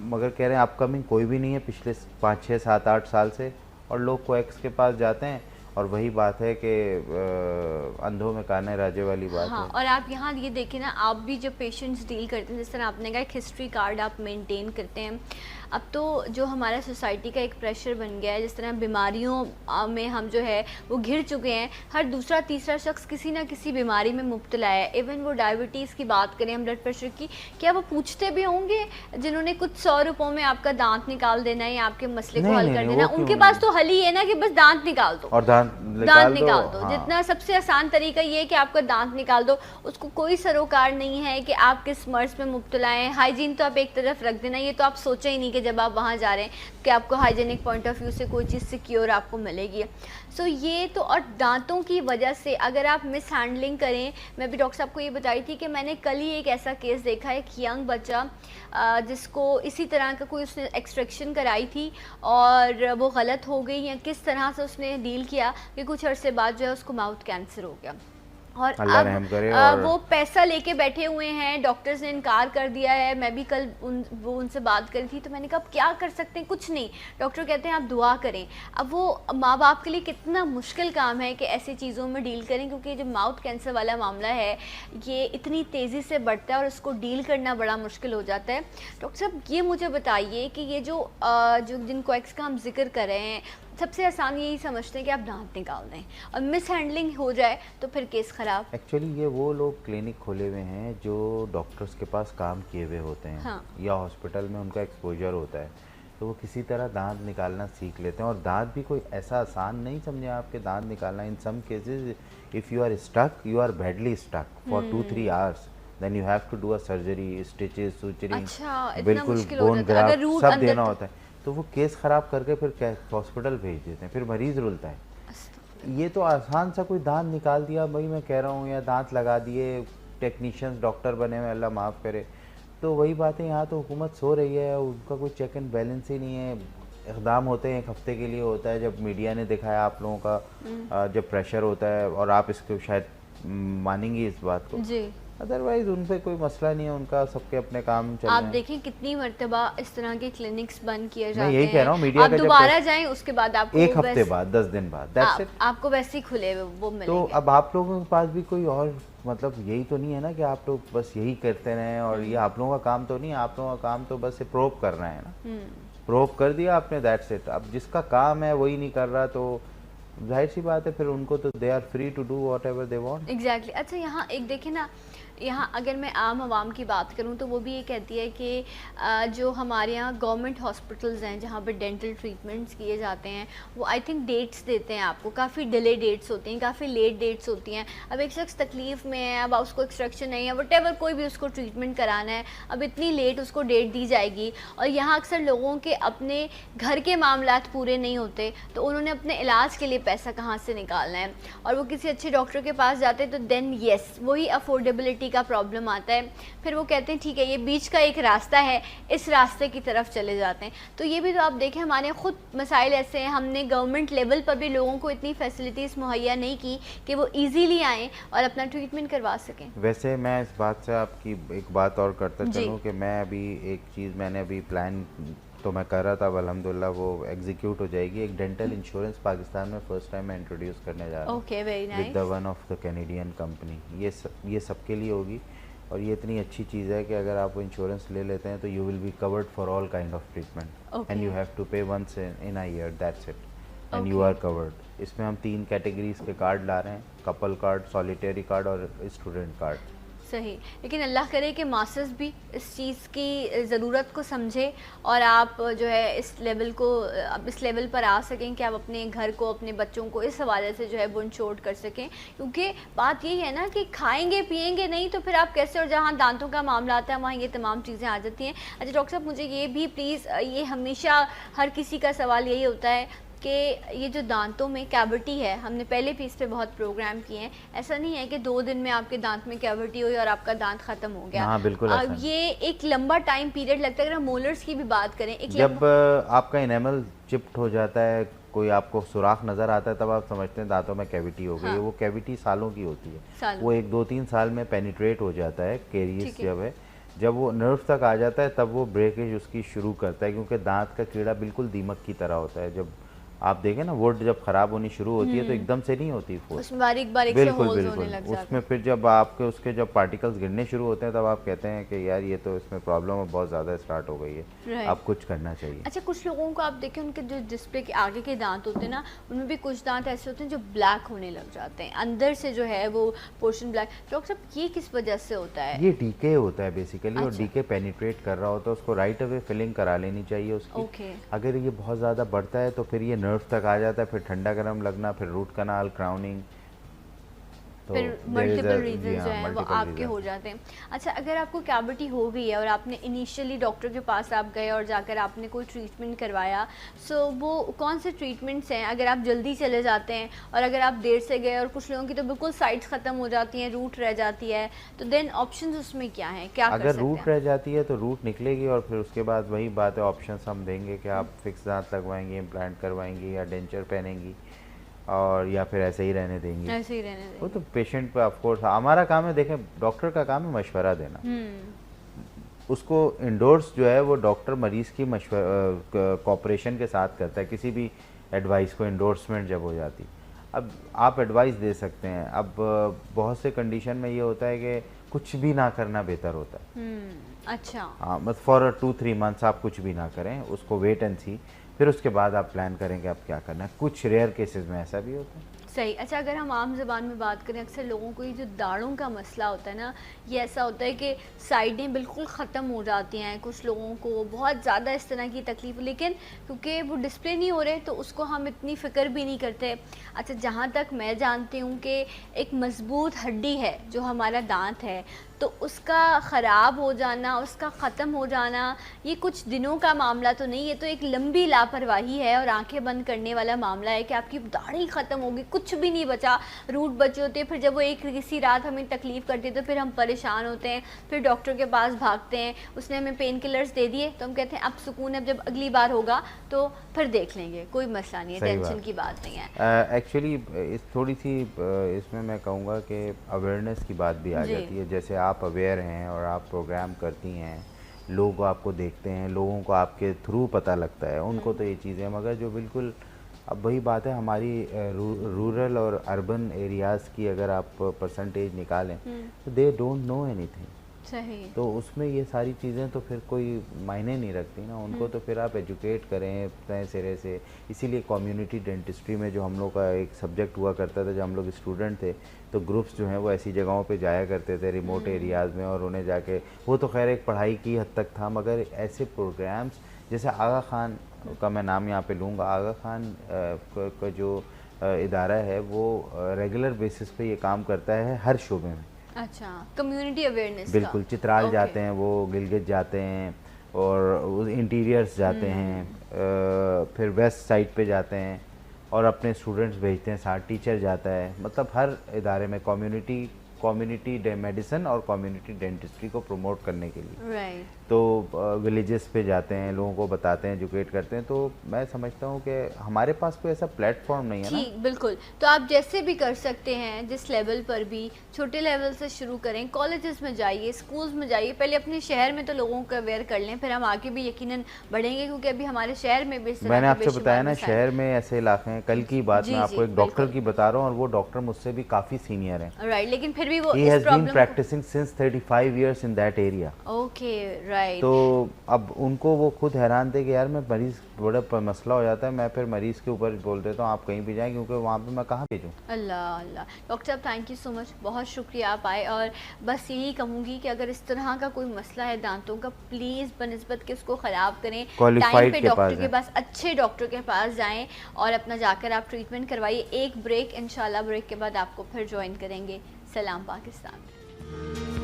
मगर कह रहे हैं अपकमिंग कोई भी नहीं है पिछले 5, 6, 7, 8 साल से। और लोग कोएक्स के पास जाते हैं, और वही बात है कि अंधों में काने राजे वाली बात है। और आप यहाँ ये देखें ना, आप भी जब पेशेंट्स डील करते हैं, जिस तरह आपने कहा एक हिस्ट्री कार्ड आप मेंटेन करते हैं। अब तो जो हमारा सोसाइटी का एक प्रेशर बन गया है, जिस तरह बीमारियों में हम जो है वो घिर चुके हैं, हर दूसरा तीसरा शख्स किसी ना किसी बीमारी में मुब्तला है। इवन वो डायबिटीज़ की बात करें, हम ब्लड प्रेशर की, क्या वो पूछते भी होंगे जिन्होंने कुछ 100 रुपयों में आपका दांत निकाल देना है या आपके मसले को हल कर देना, उनके पास तो हल ही है ना कि बस दांत निकाल दो और दांत निकाल दो। जितना सबसे आसान तरीका ये है कि आपका दांत निकाल दो, उसको कोई सरोकार नहीं है कि आप किस मर्ज में मुब्तला हैं। हाइजीन तो आप एक तरफ रख देना, ये तो आप सोचे ही नहीं कि जब आप वहाँ जा रहे हैं कि आपको हाइजीनिक पॉइंट ऑफ व्यू से कोई चीज़ सिक्योर आपको मिलेगी। सो ये तो, और दांतों की वजह से अगर आप मिस हैंडलिंग करें, मैं भी डॉक्टर साहब को ये बताई थी कि मैंने कल ही एक ऐसा केस देखा, एक यंग बच्चा जिसको इसी तरह का कोई उसने एक्सट्रैक्शन कराई थी और वो गलत हो गई, या किस तरह से उसने डील किया कि कुछ अरसे बाद जो है उसको माउथ कैंसर हो गया। और अब वो पैसा लेके बैठे हुए हैं, डॉक्टर्स ने इनकार कर दिया है। मैं भी कल उनसे बात करी थी, तो मैंने कहा क्या कर सकते हैं, कुछ नहीं। डॉक्टर कहते हैं आप दुआ करें। अब वो माँ बाप के लिए कितना मुश्किल काम है कि ऐसी चीज़ों में डील करें, क्योंकि जो माउथ कैंसर वाला मामला है ये इतनी तेज़ी से बढ़ता है और उसको डील करना बड़ा मुश्किल हो जाता है। डॉक्टर साहब ये मुझे बताइए कि ये जो जिन कोएक्स का हम जिक्र कर रहे हैं, सबसे आसान यही समझते हैं कि आप दांत निकाल दें, और मिस हैंडलिंग हो जाए तो फिर केस ख़राब। एक्चुअली ये वो लोग क्लिनिक खोले हुए हैं जो डॉक्टर्स के पास काम किए हुए होते हैं। हाँ। या हॉस्पिटल में उनका एक्सपोजर होता है, तो वो किसी तरह दांत निकालना सीख लेते हैं। और दांत भी कोई ऐसा आसान नहीं समझे आपके दांत निकालना। In some cases if you are stuck, you are badly stuck for 2-3 hours, then you have to do a surgery, stitches, suturing, अच्छा, बिल्कुल बोन ग्राफ्ट सब देना होता है। तो वो केस ख़राब करके फिर हॉस्पिटल भेज देते हैं, फिर मरीज़ रुलता है। ये तो आसान सा कोई दांत निकाल दिया, भाई मैं कह रहा हूँ, या दांत लगा दिए, टेक्नीशियंस डॉक्टर बने हुए, अल्लाह माफ़ करे। तो वही बात है, यहाँ तो हुकूमत सो रही है, उनका कोई चेक एंड बैलेंस ही नहीं है। इक़दाम होते हैं 1 हफ़्ते के लिए होता है, जब मीडिया ने दिखाया आप लोगों का जब प्रेशर होता है, और आप इसको शायद मानेंगी इस बात को जी। अदरवाइज उन पे कोई मसला नहीं है, उनका सबके अपने काम चल रहे हैं। आप देखें कितनी मरतबा इस तरह के क्लिनिक्स बंद किए जाते हैं। मैं यही कह रहा हूँ, मीडिया आप दोबारा जाएं, उसके बाद आपको 1 हफ्ते बाद, 10 दिन बाद, दैट्स इट, आपको वैसे ही खुले वो मिलेंगे। तो अब आप लोगों के पास भी कोई और मतलब यही तो नहीं है ना कि आप लोग बस यही करते रहें, और ये आप लोगों का काम तो नहीं है। आप लोगों का काम तो बस प्रोब करना है ना, प्रोब कर दिया आपने, दैट्स इट। अब जिसका काम है वही नहीं कर रहा, तो जाहिर सी बात है फिर उनको तो they are free to do whatever they want. Exactly. अच्छा, यहाँ एक देखें ना, यहाँ अगर मैं आम आवाम की बात करूँ तो वो भी ये कहती है कि जो हमारे यहाँ गवर्नमेंट हॉस्पिटल्स हैं जहाँ पर डेंटल ट्रीटमेंट्स किए जाते हैं, वो आई थिंक डेट्स देते हैं आपको, काफ़ी डिले डेट्स होती हैं, काफ़ी लेट डेट्स होती हैं। अब एक शख्स तकलीफ़ में है, अब उसको एक्सट्रैक्शन है या वटेवर कोई भी उसको ट्रीटमेंट कराना है, अब इतनी लेट उसको डेट दी जाएगी। और यहाँ अक्सर लोगों के अपने घर के मामलात पूरे नहीं होते, तो उन्होंने अपने इलाज के लिए पैसा कहाँ से निकालना है, और वो किसी अच्छे डॉक्टर के पास जाते हैं तो देन येस वही अफोर्डेबिलिटी का प्रॉब्लम आता है। फिर वो कहते हैं ठीक है ये बीच का एक रास्ता है, इस रास्ते की तरफ चले जाते हैं। तो ये भी तो आप देखें हमारे ख़ुद मसाइल ऐसे हैं, हमने गवर्नमेंट लेवल पर भी लोगों को इतनी फैसिलिटीज़ मुहैया नहीं की कि वो ईजीली आएँ और अपना ट्रीटमेंट करवा सकें। वैसे मैं इस बात से आपकी एक बात और करता चलूँ कि मैं अभी एक चीज़ मैंने अभी प्लान तो मैं कर रहा था, अब अल्हम्दुलिल्लाह वो एग्जीक्यूट हो जाएगी। एक डेंटल इंश्योरेंस पाकिस्तान में फर्स्ट टाइम मैं इंट्रोड्यूस करने जा रहा हूँ। Okay, very nice. With the one of the Canadian company. ये सबके लिए होगी, और ये इतनी अच्छी चीज़ है कि अगर आप इंश्योरेंस ले लेते हैं तो you will be covered for all kind of treatment, and you have to pay once in a year, that's it, and you are covered. इसमें हम 3 कैटेगरीज के कार्ड ला रहे हैं, कपल कार्ड, सॉलिटरी कार्ड और स्टूडेंट कार्ड। सही, लेकिन अल्लाह करे कि मास्टर्स भी इस चीज़ की ज़रूरत को समझे और आप जो है इस लेवल को, अब इस लेवल पर आ सकें कि आप अपने घर को, अपने बच्चों को इस हवाले से जो है बुन छोड़ कर सकें। क्योंकि बात यही है ना कि खाएंगे पिएंगे नहीं तो फिर आप कैसे, और जहाँ दांतों का मामला आता है वहाँ ये तमाम चीज़ें आ जाती हैं। अच्छा डॉक्टर साहब, मुझे ये भी प्लीज़, ये हमेशा हर किसी का सवाल यही होता है कि ये जो दांतों में कैविटी है, हमने पहले भी इस पे बहुत प्रोग्राम किए हैं, ऐसा नहीं है कि 2 दिन में आपके दांत में कैविटी हुई और आपका दांत ख़त्म हो गया। हाँ, बिल्कुल ऐसा ये एक लंबा टाइम पीरियड लगता है। अगर हम मोलर्स की भी बात करें, एक जब आपका इनेमल चिप्ट हो जाता है, कोई आपको सुराख नज़र आता है, तब आप समझते हैं दांतों में कैविटी हो गई है। हाँ। वो कैविटी सालों की होती है, वो 1-2-3 साल में पेनिट्रेट हो जाता है। कैरियस जब वो नर्व तक आ जाता है तब वो ब्रेकेज उसकी शुरू करता है, क्योंकि दांत का कीड़ा बिल्कुल दीमक की तरह होता है। जब आप देखें ना, वुड जब ख़राब होनी शुरू होती है तो एकदम से नहीं होती, उसमें बारीक बारीक से होल्स होने लग जाते हैं। उसमें फिर जब आपके उसके जब पार्टिकल्स गिरने शुरू होते हैं तब आप कहते हैं कि यार ये तो इसमें प्रॉब्लम बहुत ज़्यादा स्टार्ट हो गई है, अब कुछ करना चाहिए। अच्छा, कुछ लोगों को आप देखें उनके जो डिस्प्ले के आगे के दांत होते हैं ना, उनमें भी कुछ दांत ऐसे होते हैं जो ब्लैक होने लग जाते हैं, अंदर से जो है वो पोर्शन ब्लैक। डॉक्टर साहब, ये किस वजह से होता है? ये डीके होता है बेसिकली, और डीके पेनिट्रेट कर रहा होता है, उसको राइट अवे फिलिंग करा लेनी चाहिए उसकी। अगर ये बहुत ज़्यादा बढ़ता है तो फिर ये नर्व तक आ जाता है, फिर ठंडा गर्म लगना, फिर रूट कनाल, क्राउनिंग, तो फिर मल्टीपल रीजन जो हैं वो आपके हो जाते हैं। अच्छा, अगर आपको कैविटी हो गई है और आपने इनिशियली डॉक्टर के पास आप गए और जाकर आपने कोई ट्रीटमेंट करवाया, सो वो कौन से ट्रीटमेंट्स हैं? अगर आप जल्दी चले जाते हैं और अगर आप देर से गए, और कुछ लोगों की तो बिल्कुल साइड्स ख़त्म हो जाती हैं, रूट रह जाती है, तो देन ऑप्शंस उसमें क्या हैं, क्या कर सकते हैं? अगर रूट रह जाती है तो रूट निकलेगी, और फिर उसके बाद वही बात है, ऑप्शंस हम देंगे कि आप फिक्स दांत लगवाएंगे, इम्प्लांट करवाएंगी, या डेंचर पहनेंगी, और या फिर ऐसे ही रहने देंगे। ऐसे ही रहने देंगे। वो तो पेशेंट पे ऑफ कोर्स, हमारा काम है, देखें डॉक्टर का काम है मशवरा देना। उसको इंडोर्स जो है वो डॉक्टर मरीज़ की कोऑपरेशन के साथ करता है, किसी भी एडवाइस को इंडोर्समेंट जब हो जाती। अब आप एडवाइस दे सकते हैं, अब बहुत से कंडीशन में ये होता है कि कुछ भी ना करना बेहतर होता है। अच्छा, हाँ, मतलब फॉर 2-3 मंथ्स आप कुछ भी ना करें, उसको वेट एंड सी, फिर उसके बाद आप प्लान करेंगे आप क्या करना है। कुछ रेयर केसेस में ऐसा भी होता है। सही। अच्छा, अगर हम आम ज़बान में बात करें, अक्सर लोगों को ये जो दाढ़ों का मसला होता है ना, ये ऐसा होता है कि साइडें बिल्कुल ख़त्म हो जाती हैं, कुछ लोगों को बहुत ज़्यादा इस तरह की तकलीफ, लेकिन क्योंकि वो डिस्प्ले नहीं हो रहे तो उसको हम इतनी फ़िक्र भी नहीं करते। अच्छा, जहाँ तक मैं जानती हूँ कि एक मज़बूत हड्डी है जो हमारा दांत है, तो उसका ख़राब हो जाना, उसका ख़त्म हो जाना, ये कुछ दिनों का मामला तो नहीं है, तो एक लंबी लापरवाही है और आंखें बंद करने वाला मामला है कि आपकी दाढ़ी ख़त्म होगी, कुछ भी नहीं बचा, रूट बचे होते हैं। फिर जब वो एक किसी रात हमें तकलीफ़ करती है तो फिर हम परेशान होते हैं, फिर डॉक्टर के पास भागते हैं, उसने हमें पेन किलर्स दे दिए तो हम कहते हैं अब सुकून है, अब जब अगली बार होगा तो फिर देख लेंगे, कोई मसला नहीं है, टेंशन की बात नहीं है। एक्चुअली इस थोड़ी सी इसमें मैं कहूँगा कि अवेयरनेस की बात भी आ जाती है। जैसे आप अवेयर हैं और आप प्रोग्राम करती हैं, लोग आपको देखते हैं, लोगों को आपके थ्रू पता लगता है, उनको तो ये चीज़ें, मगर जो बिल्कुल, अब वही बात है हमारी रूरल और अर्बन एरियाज़ की अगर आप परसेंटेज निकालें तो दे डोंट नो एनीथिंग। सही। तो उसमें ये सारी चीज़ें तो फिर कोई मायने नहीं रखती ना उनको, तो फिर आप एजुकेट करें नए सिरे से। इसीलिए कम्युनिटी डेंटिस्ट्री में जो हम लोग का एक सब्जेक्ट हुआ करता था जब हम लोग स्टूडेंट थे, तो ग्रुप्स जो हैं वो ऐसी जगहों पे जाया करते थे रिमोट एरियाज़ में, और उन्हें जाके, वो तो खैर एक पढ़ाई की हद तक था, मगर ऐसे प्रोग्राम्स जैसे आगा खान का मैं नाम यहाँ पे लूँगा। आगा खान का जो इदारा है वो रेगुलर बेसिस पे ये काम करता है हर शोबे में। अच्छा, कम्युनिटी अवेयरनेस बिल्कुल। चित्राल जाते हैं वो, गिलगित जाते हैं, और इंटीरियर्स जाते हैं, फिर वेस्ट साइड पे जाते हैं, और अपने स्टूडेंट्स भेजते हैं, साथ टीचर जाता है। मतलब हर इदारे में कम्युनिटी मेडिसिन और कम्युनिटी डेंटिस्ट्री को प्रमोट करने के लिए तो विलेजेस पे जाते हैं, लोगों को बताते हैं, एजुकेट करते हैं। तो मैं समझता हूँ कि हमारे पास कोई ऐसा प्लेटफॉर्म नहीं है ना। बिल्कुल। तो आप जैसे भी कर सकते हैं, जिस लेवल पर भी, छोटे लेवल से शुरू करें, कॉलेजेस में जाइए, स्कूल्स में जाइए, पहले अपने शहर में तो लोगों को अवेयर कर लें, फिर हम आगे भी यकीनन बढ़ेंगे, क्योंकि अभी हमारे शहर में भी मैंने आपसे बताया ना, शहर में ऐसे इलाके हैं। कल की बात मैं आपको एक डॉक्टर की बता रहा हूँ, और वो डॉक्टर मुझसे भी काफ़ी सीनियर है। राइट, लेकिन फिर भी वो He has been practicing since 35 years in that area. Okay, right. तो अब उनको वो खुद हैरान थे कि यार मैं मरीज, बड़ा मसला हो जाता है, मैं फिर मरीज के ऊपर बोल देता हूँ आप कहीं भी जाएं, क्योंकि वहाँ पे मैं कहाँ भेजूँ। अल्लाह अल्लाह। डॉक्टर साहब थैंक यू सो मच, बहुत शुक्रिया आप आए। और बस यही कहूँगी कि अगर इस तरह का कोई मसला है दांतों का, प्लीज़ बनिस्बत के उसको ख़राब करें, टाइम पे डॉक्टर के पास, अच्छे डॉक्टर के पास जाएँ और अपना जाकर आप ट्रीटमेंट करवाइए। एक ब्रेक, इंशाल्लाह ब्रेक के बाद आपको फिर ज्वाइन करेंगे। सलाम पाकिस्तान।